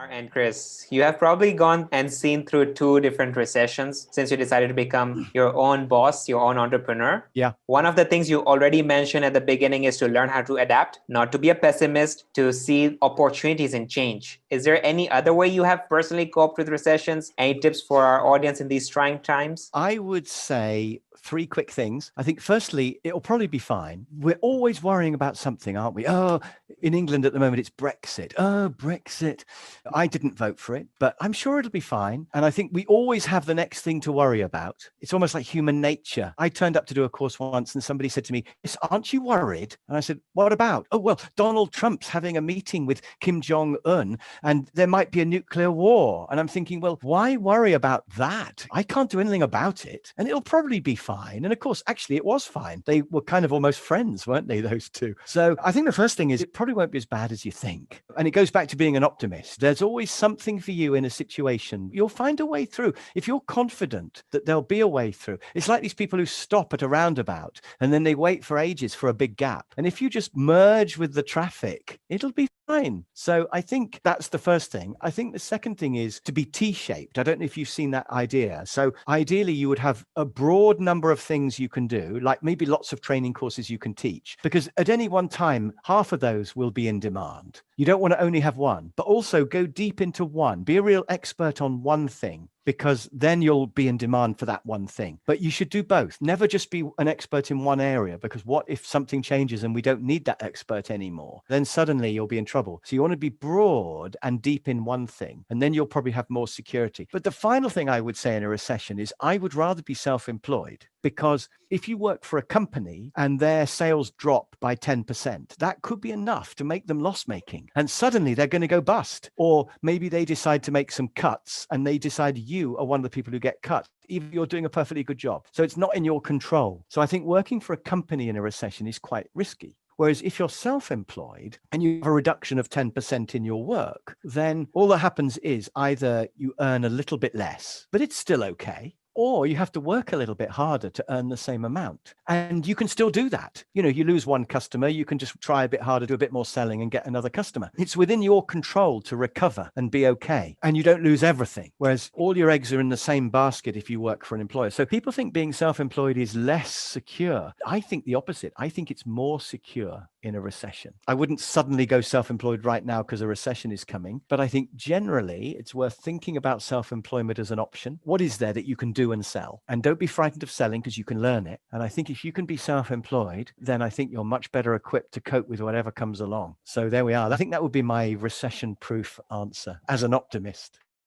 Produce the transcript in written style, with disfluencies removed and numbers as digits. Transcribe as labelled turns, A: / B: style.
A: Kumar and Chris, you have probably gone and seen through two different recessions since you decided to become your own boss, your own entrepreneur.
B: Yeah.
A: One of the things you already mentioned at the beginning is to learn how to adapt, not to be a pessimist, to see opportunities in change. Is there any other way you have personally coped with recessions? Any tips for our audience in these trying times?
B: I would say three quick things. I think firstly, it'll probably be fine. We're always worrying about something, aren't we? Oh, in England at the moment, it's Brexit. Oh, Brexit. I didn't vote for it, but I'm sure it'll be fine. And I think we always have the next thing to worry about. It's almost like human nature. I turned up to do a course once and somebody said to me, "Yes, aren't you worried?" And I said, "What about?" "Oh, well, Donald Trump's having a meeting with Kim Jong-un and there might be a nuclear war." And I'm thinking, well, why worry about that? I can't do anything about it. And it'll probably be fine. And of course, actually, it was fine. They were kind of almost friends, weren't they, those two? So I think the first thing is it probably won't be as bad as you think. And it goes back to being an optimist. There's always something for you in a situation. You'll find a way through. If you're confident that there'll be a way through, it's like these people who stop at a roundabout and then they wait for ages for a big gap. And if you just merge with the traffic, it'll be fine. So I think that's the first thing. I think the second thing is to be T-shaped. I don't know if you've seen that idea. So ideally, you would have a broad number of things you can do, like maybe lots of training courses you can teach, because at any one time, half of those will be in demand. You don't want to only have one, but also go deep into one. Be a real expert on one thing, because then you'll be in demand for that one thing. But you should do both. Never just be an expert in one area, because what if something changes and we don't need that expert anymore? Then suddenly you'll be in trouble. So you want to be broad and deep in one thing, and then you'll probably have more security. But the final thing I would say in a recession is I would rather be self-employed, because if you work for a company and their sales drop by 10%, that could be enough to make them loss making. And suddenly they're going to go bust. Or maybe they decide to make some cuts and they decide you are one of the people who get cut, even if you're doing a perfectly good job. So it's not in your control. So I think working for a company in a recession is quite risky. Whereas if you're self-employed and you have a reduction of 10% in your work, then all that happens is either you earn a little bit less, but it's still okay, or you have to work a little bit harder to earn the same amount. And you can still do that. You know, you lose one customer, you can just try a bit harder, do a bit more selling and get another customer. It's within your control to recover and be okay. And you don't lose everything. Whereas all your eggs are in the same basket if you work for an employer. So people think being self-employed is less secure. I think the opposite. I think it's more secure in a recession. I wouldn't suddenly go self-employed right now because a recession is coming. But I think generally it's worth thinking about self-employment as an option. What is there that you can do and sell? And don't be frightened of selling, because you can learn it. And I think if you can be self-employed, then I think you're much better equipped to cope with whatever comes along. So there we are. I think that would be my recession-proof answer as an optimist.